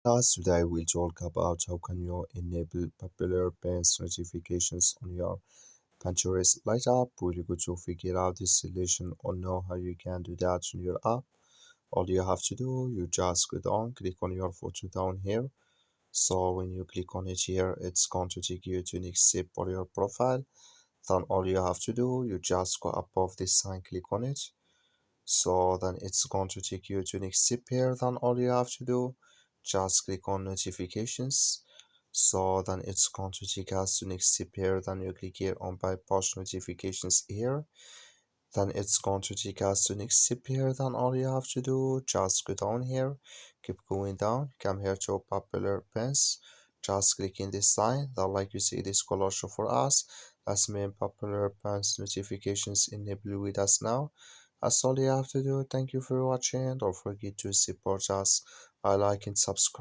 Today we'll talk about how can you enable popular bands notifications on your Pinterest Lite app. Really good to figure out this solution or know how you can do that on your app. All you have to do, you just go down, click on your photo down here. So when you click on it here, it's going to take you to next step for your profile. Then all you have to do, you just go above this sign, click on it. So then it's going to take you to next step here. Then all you have to do, just click on notifications. So then it's going to take us to next step here. Then you click here on bypass notifications here. Then it's going to take us to next step here. Then all you have to do, just go down here, keep going down, come here to popular pins, just click in this sign. Then like you see this color show for us. That's mean popular pins notifications enable with us now. That's all you have to do. Thank you for watching. Don't forget to support us by like and subscribe.